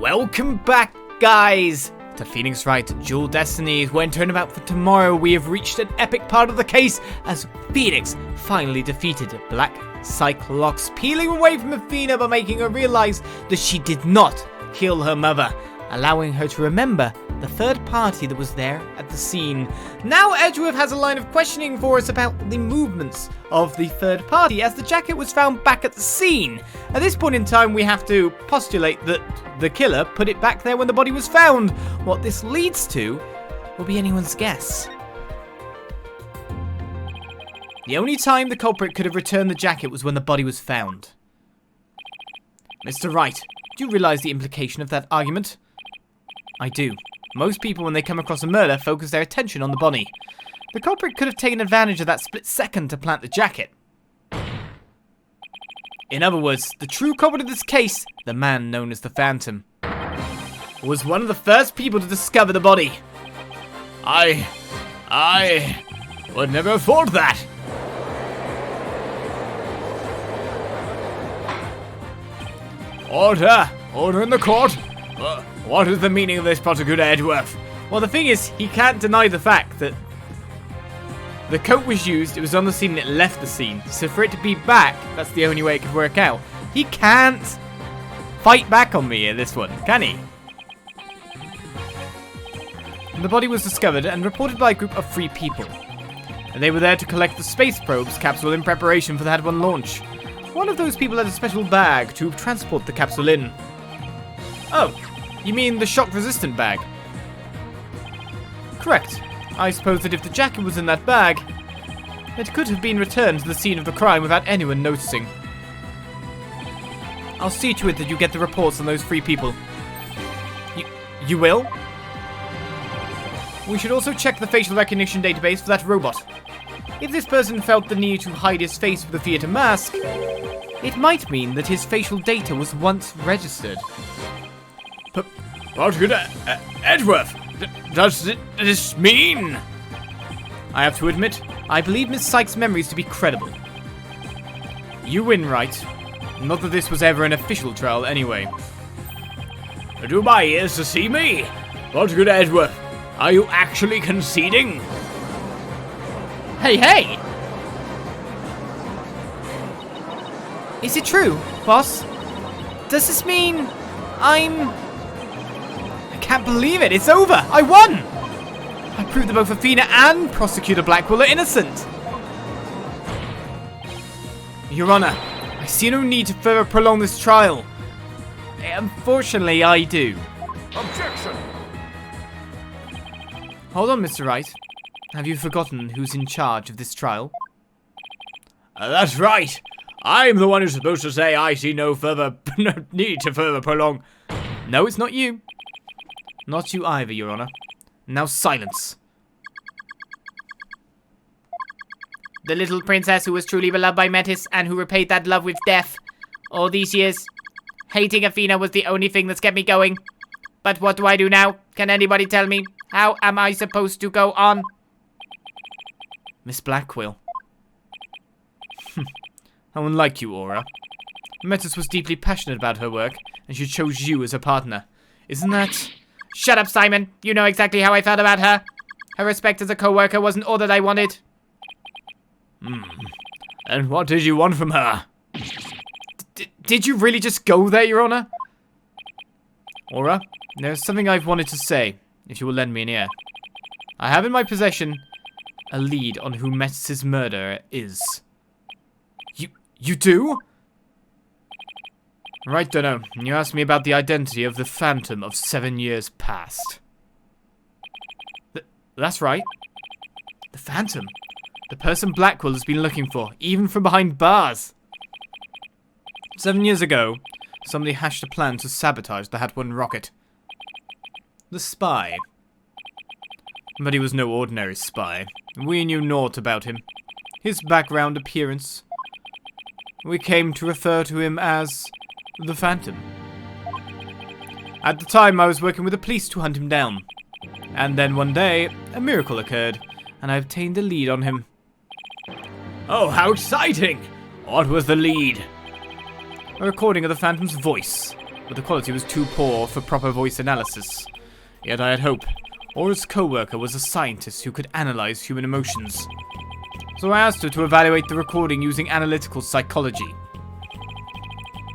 Welcome back, guys, to Phoenix Wright Dual Destinies, where in Turnabout for Tomorrow we have reached an epic part of the case as Phoenix finally defeated Black Psyche Locks, peeling away from Athena by making her realize that she did not kill her mother, allowing her to remember the third party that was there at the scene. Now Edgeworth has a line of questioning for us about the movements of the third party, as the jacket was found back at the scene. At this point in time, we have to postulate that the killer put it back there when the body was found. What this leads to will be anyone's guess. The only time the culprit could have returned the jacket was when the body was found. Mr. Wright, do you realize the implication of that argument? I do. Most people, when they come across a murder, focus their attention on the body. The culprit could have taken advantage of that split second to plant the jacket. In other words, the true culprit of this case, the man known as the Phantom, was one of the first people to discover the body. I would never have thought that. Order in the court. What is the meaning of this, Prosecutor Edgeworth? Well, the thing is, he can't deny the fact that the coat was used, it was on the scene, and it left the scene. So for it to be back, that's the only way it could work out. He can't fight back on me in this one, can he? The body was discovered and reported by a group of 3 people. And they were there to collect the Space Probes capsule in preparation for the Had One launch. One of those people had a special bag to transport the capsule in. Oh, you mean the shock-resistant bag? Correct. I suppose that if the jacket was in that bag, it could have been returned to the scene of the crime without anyone noticing. I'll see to it that you get the reports on those 3 people. You will? We should also check the facial recognition database for that robot. If this person felt the need to hide his face with a theatre mask, it might mean that his facial data was once registered. Prosecutor Edgeworth, does this mean? I have to admit, I believe Miss Sykes' memories to be credible. You win, Wright. Not that this was ever an official trial anyway. Do my ears deceive me? Prosecutor Edgeworth, are you actually conceding? Hey! Is it true, boss? Does this mean I can't believe it. It's over. I won. I proved that both Athena and Prosecutor Blackwell are innocent. Your Honor, I see no need to further prolong this trial. Unfortunately, I do. Objection! Hold on, Mr. Wright. Have you forgotten who's in charge of this trial? That's right. I'm the one who's supposed to say I see no need to further prolong. No, it's not you. Not you either, Your Honor. Now silence. The little princess who was truly beloved by Metis and who repaid that love with death. All these years, hating Athena was the only thing that's kept me going. But what do I do now? Can anybody tell me? How am I supposed to go on? Miss Blackwell. How unlike you, Aura. Metis was deeply passionate about her work, and she chose you as her partner. Isn't that... Shut up, Simon. You know exactly how I felt about her. Her respect as a co-worker wasn't all that I wanted. And what did you want from her? Did you really just go there, Your Honor? Aura, there's something I've wanted to say, if you will lend me an ear. I have in my possession a lead on who Metis' murderer is. You do? Right, dunno. You asked me about the identity of the Phantom of 7 years past. That's right. The Phantom. The person Blackwell has been looking for, even from behind bars. 7 years ago, somebody hatched a plan to sabotage the Had One rocket. The spy. But he was no ordinary spy. We knew naught about him. His background, appearance. We came to refer to him as the Phantom. At the time, I was working with the police to hunt him down. And then one day, a miracle occurred, and I obtained a lead on him. Oh, how exciting! What was the lead? A recording of the Phantom's voice. but the quality was too poor for proper voice analysis. Yet I had hope. Aura's co-worker was a scientist who could analyze human emotions. So I asked her to evaluate the recording using analytical psychology.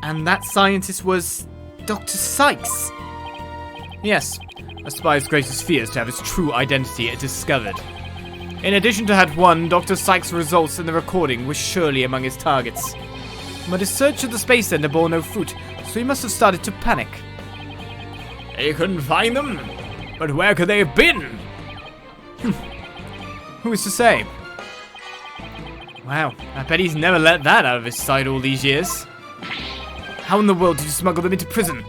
And that scientist was Dr. Cykes. Yes, a spy's greatest fear is to have his true identity discovered. In addition to had one, Dr. Cykes' results in the recording were surely among his targets. But his search of the space center bore no fruit, so he must have started to panic. They couldn't find them? But where could they have been? Who is to say? Wow, I bet he's never let that out of his sight all these years. How in the world did you smuggle them into prison?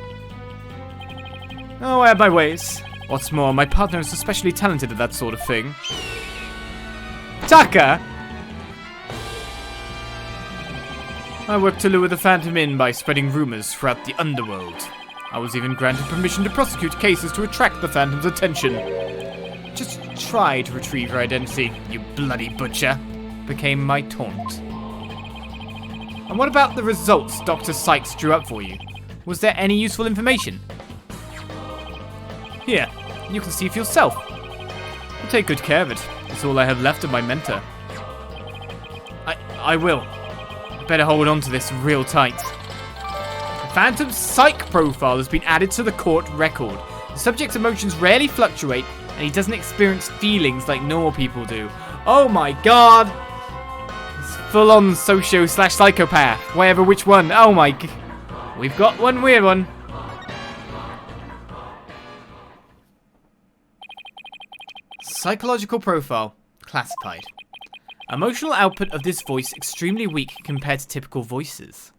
Oh, I have my ways. What's more, my partner is especially talented at that sort of thing. Taka! I worked to lure the Phantom in by spreading rumors throughout the underworld. I was even granted permission to prosecute cases to attract the Phantom's attention. Just try to retrieve her identity, you bloody butcher, became my taunt. And what about the results Dr. Cykes drew up for you? Was there any useful information? Here, you can see for yourself. I'll take good care of it. It's all I have left of my mentor. I will. Better hold on to this real tight. The Phantom's psych profile has been added to the court record. The subject's emotions rarely fluctuate, and he doesn't experience feelings like normal people do. Oh my god! It's full-on socio/psychopath. Whatever which one. Oh my g... We've got one weird one. Psychological profile. Classified. Emotional output of this voice extremely weak compared to typical voices.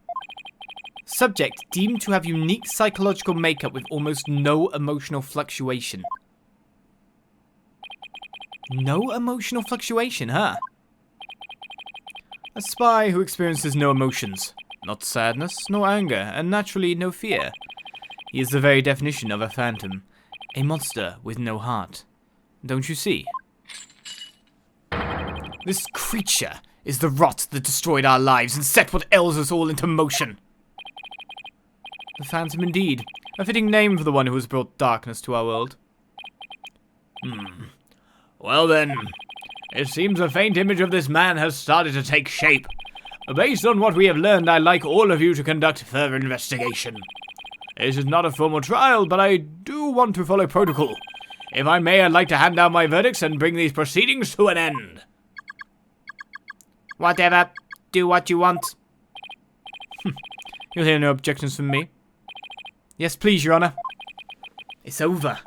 Subject deemed to have unique psychological makeup with almost no emotional fluctuation. No emotional fluctuation, huh? A spy who experiences no emotions. Not sadness, nor anger, and naturally no fear. He is the very definition of a phantom. A monster with no heart. Don't you see? This creature is the rot that destroyed our lives and set what ails us all into motion. The Phantom indeed. A fitting name for the one who has brought darkness to our world. Well then, it seems a faint image of this man has started to take shape. Based on what we have learned, I'd like all of you to conduct further investigation. This is not a formal trial, but I do want to follow protocol. If I may, I'd like to hand down my verdicts and bring these proceedings to an end. Whatever. Do what you want. You'll hear no objections from me. Yes, please, Your Honor. It's over.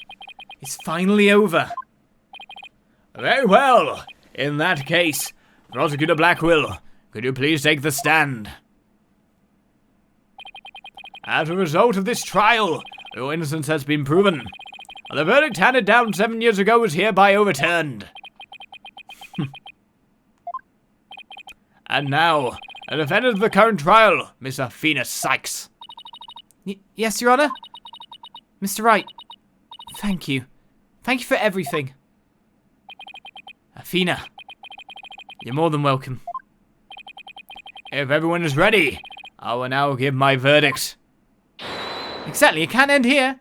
It's finally over. Very well. In that case, Prosecutor Blackwell, could you please take the stand? As a result of this trial, your innocence has been proven. The verdict handed down 7 years ago is hereby overturned. And now, the defendant of the current trial, Miss Athena Cykes. Yes, Your Honor? Mr. Wright, thank you. Thank you for everything. Athena, you're more than welcome. If everyone is ready, I will now give my verdict. Exactly, it can't end here.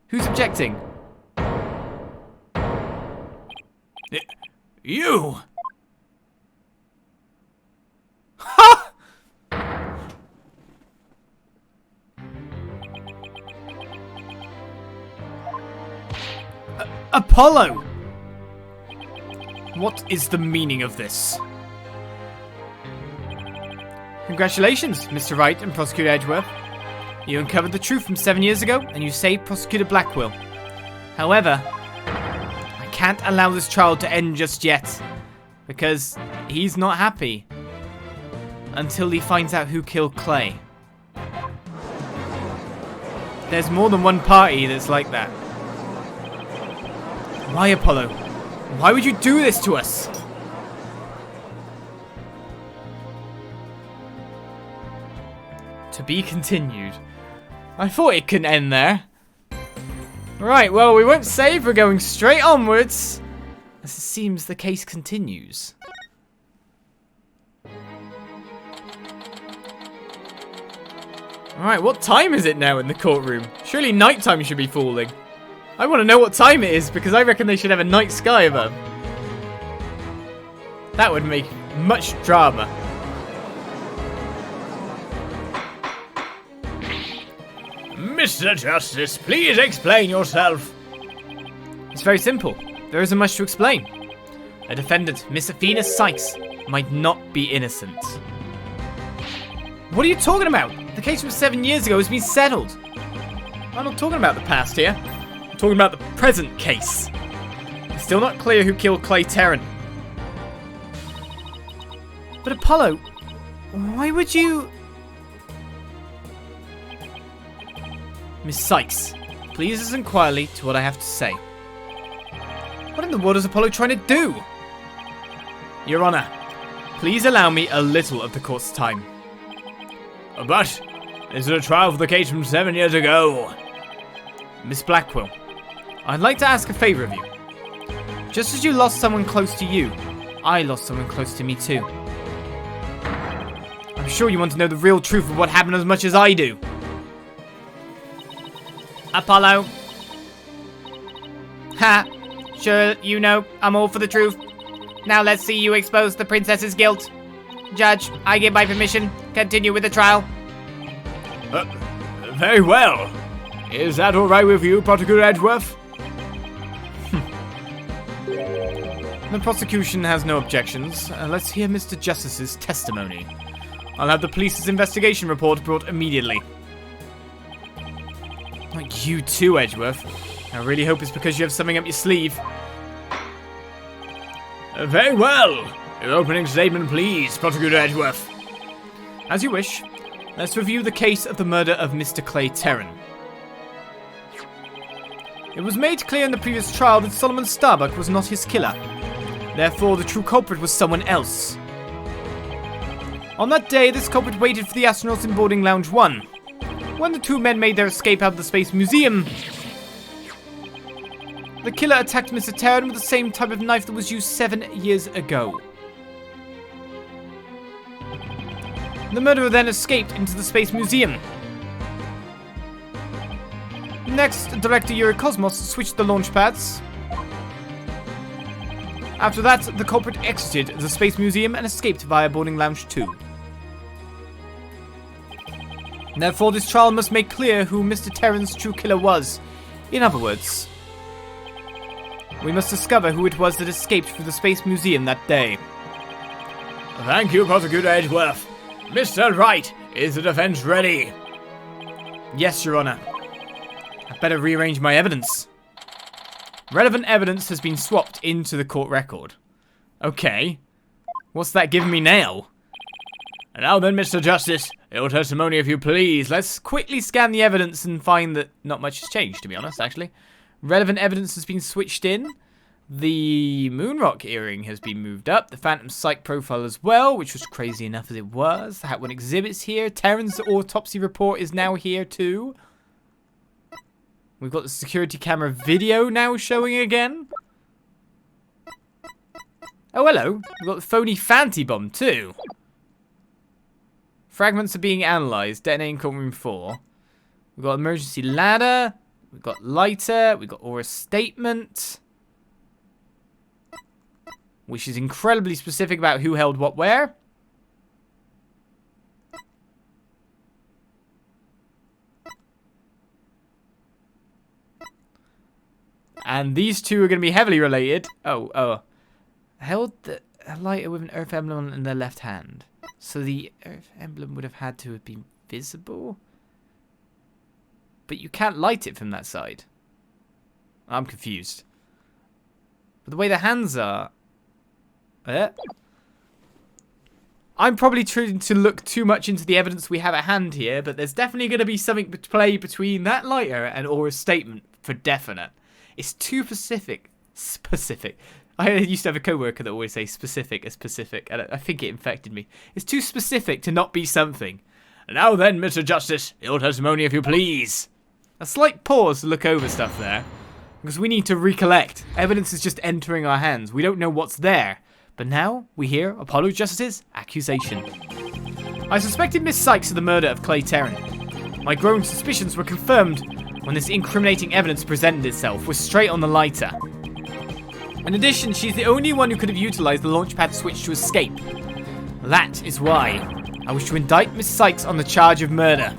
Who's objecting? You! Ha! Apollo! What is the meaning of this? Congratulations, Mr. Wright and Prosecutor Edgeworth. You uncovered the truth from 7 years ago, and you saved Prosecutor Blackwell. However, I can't allow this trial to end just yet, because he's not happy until he finds out who killed Clay. There's more than one party that's like that. Why, Apollo? Why would you do this to us? To be continued. I thought it could end there. Right, well, we won't save. We're going straight onwards. As it seems the case continues. Alright, what time is it now in the courtroom? Surely nighttime should be falling. I want to know what time it is because I reckon they should have a night sky above. That would make much drama. Mr. Justice, please explain yourself. It's very simple. There isn't much to explain. A defendant, Miss Athena Cykes, might not be innocent. What are you talking about? The case from 7 years ago has been settled. I'm not talking about the past here. I'm talking about the present case. It's still not clear who killed Clay Terran. But Apollo, why would you... Miss Cykes, please listen quietly to what I have to say. What in the world is Apollo trying to do? Your Honor, please allow me a little of the court's time. But this is a trial for the case from 7 years ago. Miss Blackwell, I'd like to ask a favor of you. Just as you lost someone close to you, I lost someone close to me too. I'm sure you want to know the real truth of what happened as much as I do. Apollo. Ha! Sure, you know, I'm all for the truth. Now let's see you expose the princess's guilt. Judge, I give my permission. Continue with the trial. Very well. Is that all right with you, Prosecutor Edgeworth? The prosecution has no objections. Let's hear Mr. Justice's testimony. I'll have the police's investigation report brought immediately. Like you too, Edgeworth. I really hope it's because you have something up your sleeve. Very well. Your opening statement, please, Prosecutor Edgeworth. As you wish. Let's review the case of the murder of Mr. Clay Terran. It was made clear in the previous trial that Solomon Starbuck was not his killer. Therefore, the true culprit was someone else. On that day, this culprit waited for the astronauts in boarding lounge 1. When the two men made their escape out of the Space Museum, the killer attacked Mr. Terran with the same type of knife that was used 7 years ago. The murderer then escaped into the Space Museum. Next, Director Yuri Cosmos switched the launch pads. After that, the culprit exited the Space Museum and escaped via boarding lounge 2. Therefore, this trial must make clear who Mr. Terran's true killer was. In other words, we must discover who it was that escaped through the Space Museum that day. Thank you, Prosecutor Edgeworth. Mr. Wright, is the defense ready? Yes, Your Honor. I'd better rearrange my evidence. Relevant evidence has been swapped into the court record. Okay. What's that giving me now? And now then, Mr. Justice, your testimony if you please. Let's quickly scan the evidence and find that not much has changed, to be honest, actually. Relevant evidence has been switched in. The Moonrock earring has been moved up. The Phantom Psych profile as well, which was crazy enough as it was. The Hat 1 exhibit's here. Terran's autopsy report is now here too. We've got the security camera video now showing again. Oh, hello. We've got the phony Fanty bomb too. Fragments are being analysed. Detonating courtroom 4. We've got emergency ladder. We've got lighter. We've got aura statement, which is incredibly specific about who held what where. And these two are going to be heavily related. Oh. Held a lighter with an earth emblem in their left hand. So the earth emblem would have had to have been visible. But you can't light it from that side. I'm confused. But the way the hands are... I'm probably trying to look too much into the evidence we have at hand here, but there's definitely going to be something to play between that lighter and Aura's statement for definite. It's too specific. I used to have a coworker that always say specific as specific, and I think it infected me. It's too specific to not be something. Now then, Mr. Justice, your testimony if you please. A slight pause to look over stuff there, because we need to recollect. Evidence is just entering our hands. We don't know what's there. But now, we hear Apollo Justice's accusation. I suspected Miss Cykes of the murder of Clay Terran. My growing suspicions were confirmed when this incriminating evidence presented itself, was straight on the lighter. In addition, she's the only one who could have utilized the launchpad switch to escape. That is why I wish to indict Miss Cykes on the charge of murder.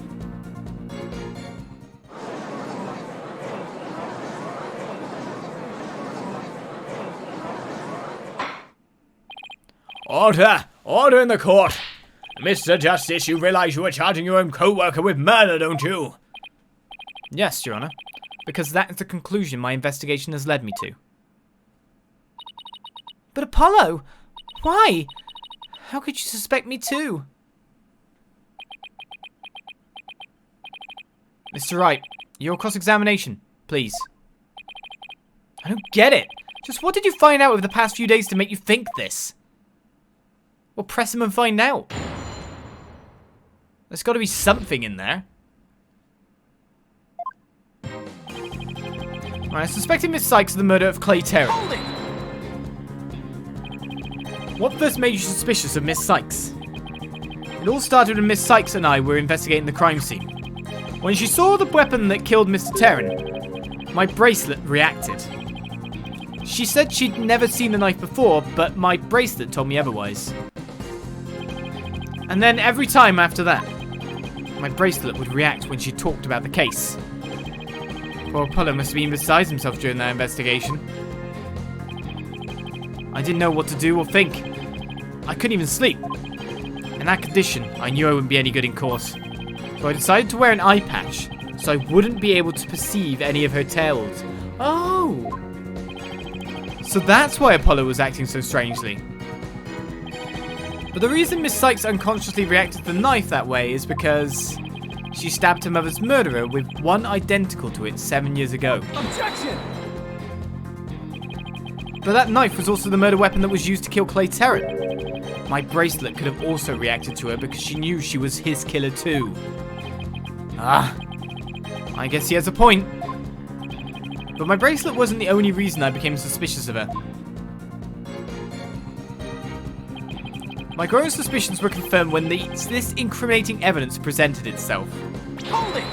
Order! Order in the court! Mr. Justice, you realize you are charging your own co-worker with murder, don't you? Yes, Your Honor, because that is the conclusion my investigation has led me to. But Apollo, why? How could you suspect me too? Mr. Wright, your cross-examination, please. I don't get it. Just what did you find out over the past few days to make you think this? Well, press him and find out. There's got to be something in there. Alright, I suspected Miss Cykes of the murder of Clay Terry. What first made you suspicious of Miss Cykes? It all started when Miss Cykes and I were investigating the crime scene. When she saw the weapon that killed Mr. Terran, my bracelet reacted. She said she'd never seen the knife before, but my bracelet told me otherwise. And then every time after that, my bracelet would react when she talked about the case. Poor Apollo must have been beside himself during that investigation. I didn't know what to do or think. I couldn't even sleep. In that condition, I knew I wouldn't be any good in court. So I decided to wear an eye patch, so I wouldn't be able to perceive any of her tales. Oh! So that's why Apollo was acting so strangely. But the reason Miss Cykes unconsciously reacted to the knife that way is because she stabbed her mother's murderer with one identical to it 7 years ago. Objection! But that knife was also the murder weapon that was used to kill Clay Terran. My bracelet could have also reacted to her because she knew she was his killer too. Ah, I guess he has a point. But my bracelet wasn't the only reason I became suspicious of her. My growing suspicions were confirmed when this incriminating evidence presented itself. Hold it!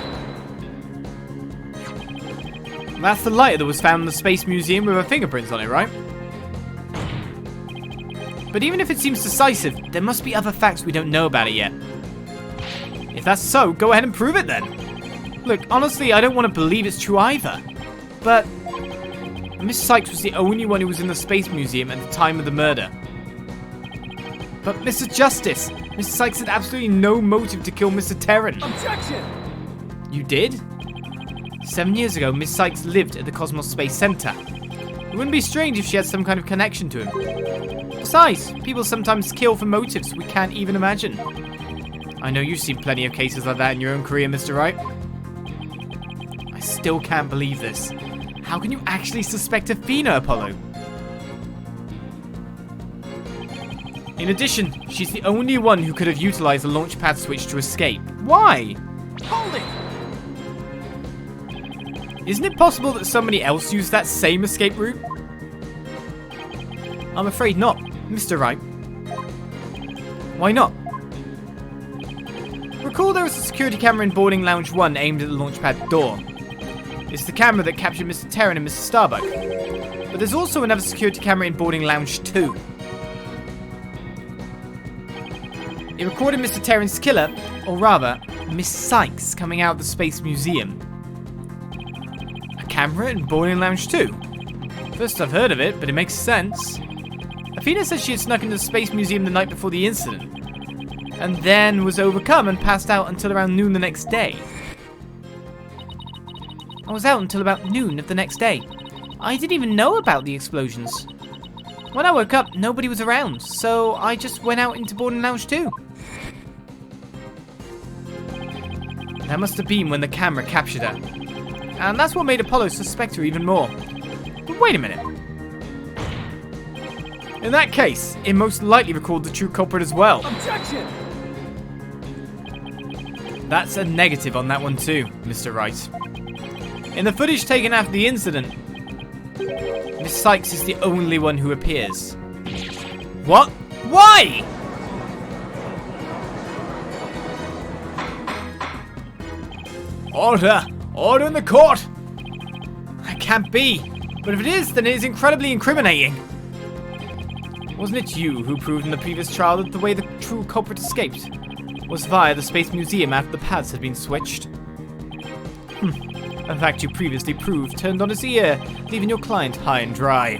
That's the lighter that was found in the Space Museum with her fingerprints on it, right? But even if it seems decisive, there must be other facts we don't know about it yet. If that's so, go ahead and prove it then. Look, honestly, I don't want to believe it's true either. But Miss Cykes was the only one who was in the Space Museum at the time of the murder. But Mr. Justice, Miss Cykes had absolutely no motive to kill Mr. Terran. Objection! You did? 7 years ago, Miss Cykes lived at the Cosmos Space Center. It wouldn't be strange if she had some kind of connection to him. Besides, people sometimes kill for motives we can't even imagine. I know you've seen plenty of cases like that in your own career, Mr. Wright. I still can't believe this. How can you actually suspect Athena, Apollo? In addition, she's the only one who could have utilized the launchpad switch to escape. Why? Hold it! Isn't it possible that somebody else used that same escape route? I'm afraid not, Mr. Wright. Why not? Recall there was a security camera in boarding lounge 1 aimed at the launchpad door. It's the camera that captured Mr. Terran and Mr. Starbuck. But there's also another security camera in boarding lounge 2. It recorded Mr. Terran's killer, or rather, Miss Cykes, coming out of the Space Museum. A camera in boarding lounge 2? First I've heard of it, but it makes sense. Athena said she had snuck into the Space Museum the night before the incident, and then was overcome and passed out until around noon the next day. I was out until about noon of the next day. I didn't even know about the explosions. When I woke up, nobody was around, so I just went out into boarding lounge 2. That must have been when the camera captured her. And that's what made Apollo suspect her even more. But wait a minute. In that case, it most likely recalled the true culprit as well. Objection! That's a negative on that one too, Mr. Wright. In the footage taken after the incident, Miss Cykes is the only one who appears. What? Why? Order! Order in the court! That can't be. But if it is, then it is incredibly incriminating. Wasn't it you who proved in the previous trial that the way the true culprit escaped was via the Space Museum after the paths had been switched? A fact you previously proved turned on its ear, leaving your client high and dry.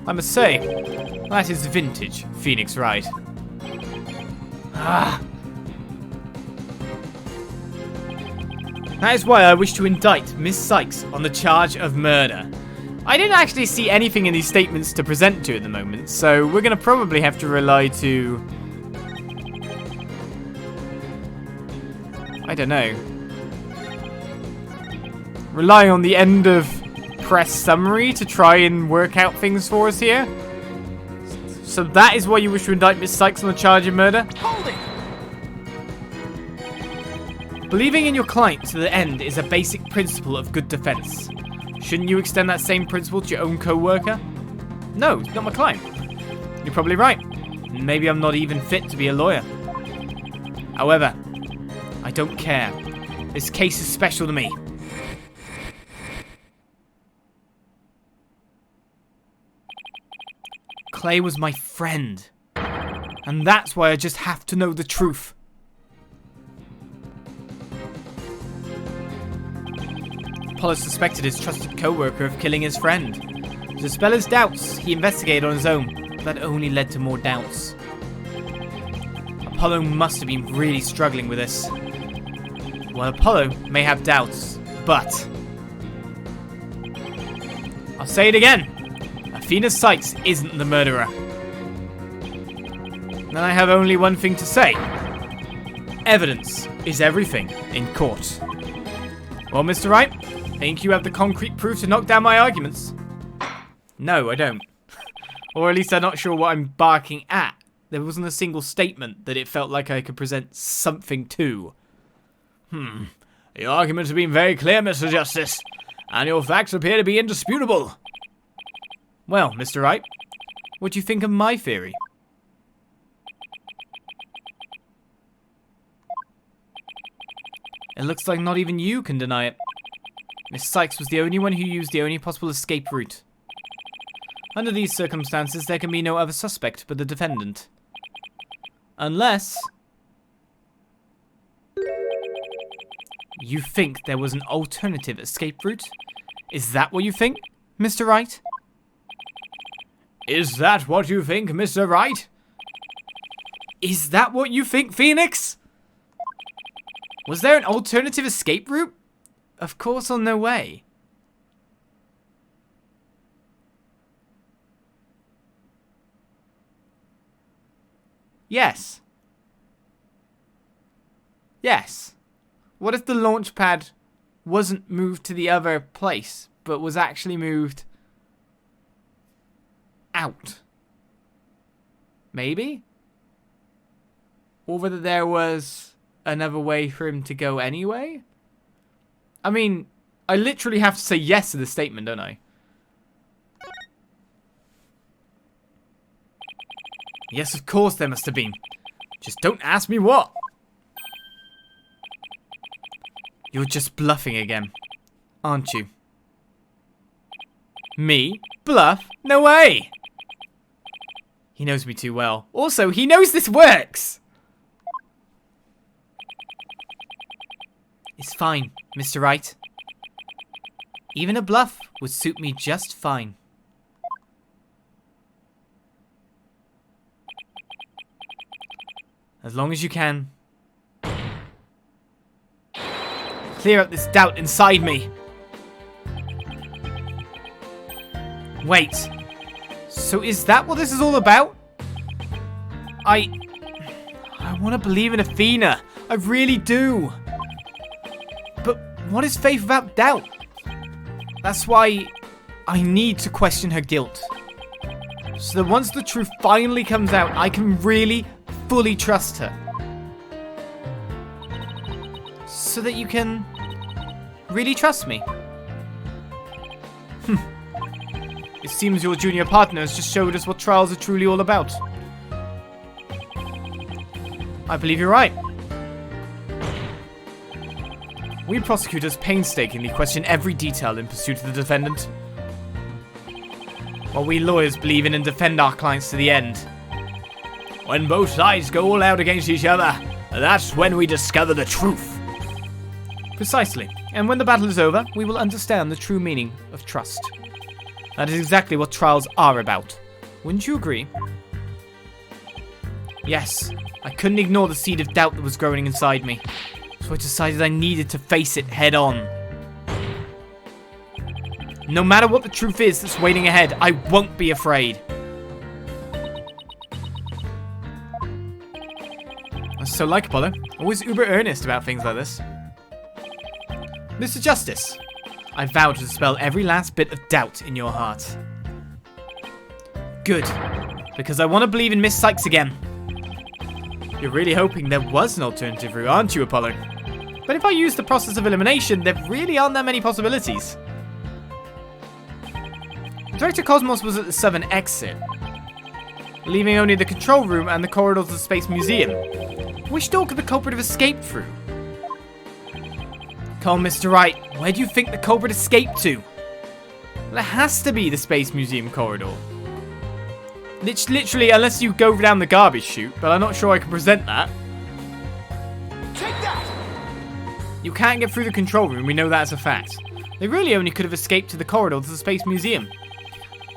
I must say, that is vintage Phoenix Wright. That is why I wish to indict Miss Cykes on the charge of murder. I didn't actually see anything in these statements to present to at the moment, so we're going to probably have to rely to... I don't know. Rely on the end of press summary to try and work out things for us here. So that is why you wish to indict Miss Cykes on the charge of murder? Hold it! Believing in your client to the end is a basic principle of good defense. Shouldn't you extend that same principle to your own co-worker? No, not my client. You're probably right. Maybe I'm not even fit to be a lawyer. However, I don't care. This case is special to me. Clay was my friend. And that's why I just have to know the truth. Apollo suspected his trusted co-worker of killing his friend. To dispel his doubts, he investigated on his own. That only led to more doubts. Apollo must have been really struggling with this. Well, Apollo may have doubts, but... I'll say it again. Athena Cykes isn't the murderer. Then I have only one thing to say. Evidence is everything in court. Well, Mr. Wright, think you have the concrete proof to knock down my arguments? No, I don't. Or at least I'm not sure what I'm barking at. There wasn't a single statement that it felt like I could present something to. The arguments have been very clear, Mr. Justice, and your facts appear to be indisputable. Well, Mr. Wright, what do you think of my theory? It looks like not even you can deny it. Miss Cykes was the only one who used the only possible escape route. Under these circumstances, there can be no other suspect but the defendant. Unless... you think there was an alternative escape route? Is that what you think, Mr. Wright? Is that what you think, Mr. Wright? Is that what you think, Phoenix? Was there an alternative escape route? Of course or no way. Yes. Yes. What if the launch pad wasn't moved to the other place, but was actually moved out? Maybe? Or whether there was another way for him to go anyway? I mean, I literally have to say yes to the statement, don't I? Yes, of course there must have been. Just don't ask me what. You're just bluffing again, aren't you? Me? Bluff? No way! He knows me too well. Also, he knows this works! It's fine, Mr. Wright. Even a bluff would suit me just fine. As long as you can. Clear up this doubt inside me. Wait. So is that what this is all about? I want to believe in Athena. I really do. But what is faith without doubt? That's why I need to question her guilt. So that once the truth finally comes out, I can really, fully trust her. So that you can really trust me. It seems your junior partner has just showed us what trials are truly all about. I believe you're right. We prosecutors painstakingly question every detail in pursuit of the defendant, while we lawyers believe in and defend our clients to the end. When both sides go all out against each other, that's when we discover the truth. Precisely. And when the battle is over, we will understand the true meaning of trust. That is exactly what trials are about. Wouldn't you agree? Yes. I couldn't ignore the seed of doubt that was growing inside me. So I decided I needed to face it head on. No matter what the truth is that's waiting ahead, I won't be afraid. That's so like Apollo. Always uber earnest about things like this. Mr. Justice, I vow to dispel every last bit of doubt in your heart. Good, because I want to believe in Miss Cykes again. You're really hoping there was an alternative route, aren't you, Apollo? But if I use the process of elimination, there really aren't that many possibilities. Director Cosmos was at the southern exit, leaving only the control room and the corridors of the Space Museum. Which door could the culprit have escaped through? Come on, Mr. Wright, where do you think the culprit escaped to? Well, it has to be the Space Museum corridor. Literally, unless you go down the garbage chute, but I'm not sure I can present that. Take that! You can't get through the control room, we know that as a fact. They really only could have escaped to the corridor to the Space Museum.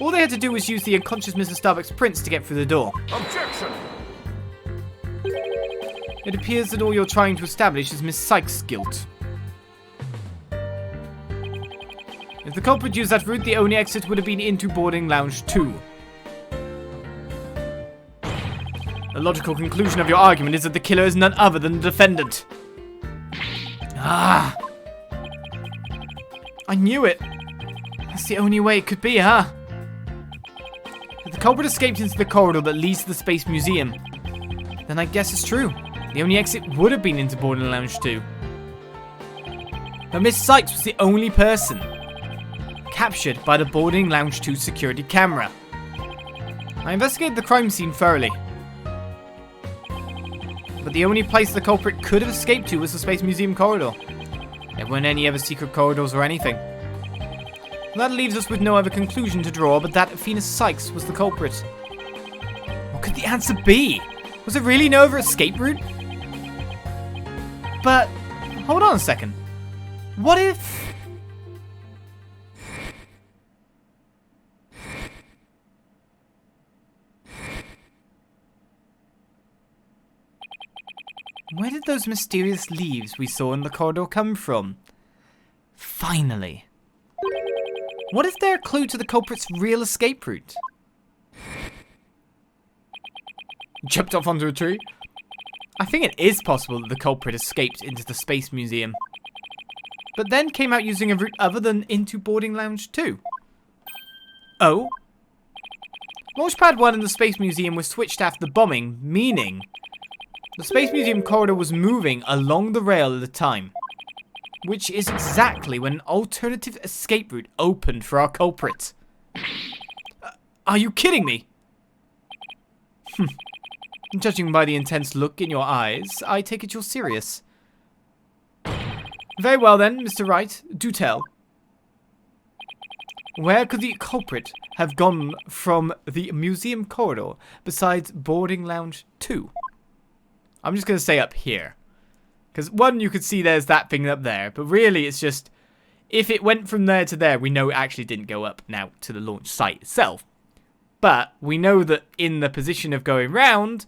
All they had to do was use the unconscious Mr. Starbuck's prince to get through the door. Objection! It appears that all you're trying to establish is Miss Cykes' guilt. If the culprit used that route, the only exit would have been into boarding lounge 2. The logical conclusion of your argument is that the killer is none other than the defendant. Ah! I knew it. That's the only way it could be, huh? If the culprit escaped into the corridor that leads to the Space Museum, then I guess it's true. The only exit would have been into boarding lounge 2. But Miss Cykes was the only person captured by the boarding lounge 2 security camera. I investigated the crime scene thoroughly, but the only place the culprit could have escaped to was the Space Museum corridor. There weren't any other secret corridors or anything. That leaves us with no other conclusion to draw but that Athena Cykes was the culprit. What could the answer be? Was it really no other escape route? But, hold on a second. What if... Where did those mysterious leaves we saw in the corridor come from? Finally. What if they're a clue to the culprit's real escape route? Jumped off onto a tree? I think it is possible that the culprit escaped into the Space Museum, but then came out using a route other than into boarding lounge 2. Oh? Launchpad 1 and the Space Museum were switched after the bombing, meaning the Space Museum corridor was moving along the rail at the time, which is exactly when an alternative escape route opened for our culprit. Are you kidding me? Judging by the intense look in your eyes, I take it you're serious. Very well then, Mr. Wright, do tell. Where could the culprit have gone from the museum corridor besides boarding lounge 2? I'm just going to say up here. Because one, you could see there's that thing up there, but really it's just, if it went from there to there, we know it actually didn't go up now to the launch site itself. But we know that in the position of going round,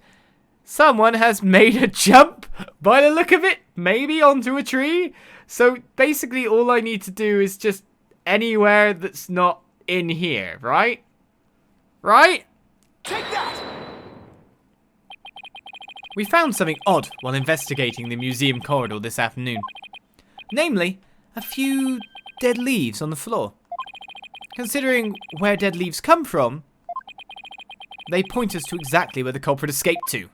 someone has made a jump, by the look of it, maybe onto a tree. So basically all I need to do is just anywhere that's not in here, right? Right? Take that! We found something odd while investigating the museum corridor this afternoon. Namely, a few dead leaves on the floor. Considering where dead leaves come from, they point us to exactly where the culprit escaped to.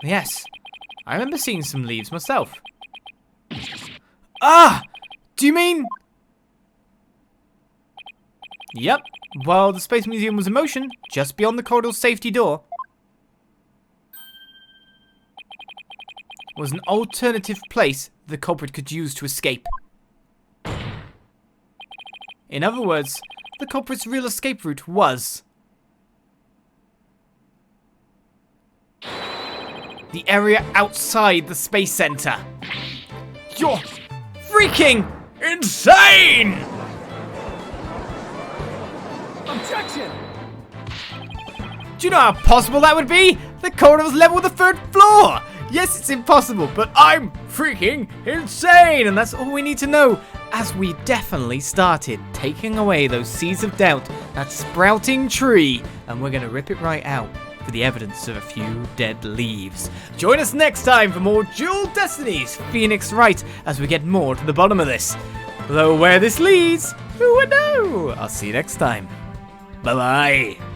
Yes, I remember seeing some leaves myself. Ah! Do you mean... Yep, while the Space Museum was in motion, just beyond the corridor's safety door, was an alternative place the culprit could use to escape. In other words, the culprit's real escape route was the area outside the space center. You're freaking insane! Objection! Do you know how possible that would be? The corridor was level with the 3rd floor! Yes, it's impossible, but I'm freaking insane! And that's all we need to know, as we definitely started taking away those seeds of doubt, that sprouting tree, and we're gonna rip it right out for the evidence of a few dead leaves. Join us next time for more Dual Destinies, Phoenix Wright, as we get more to the bottom of this. Though where this leads, who would know? I'll see you next time. Bye-bye.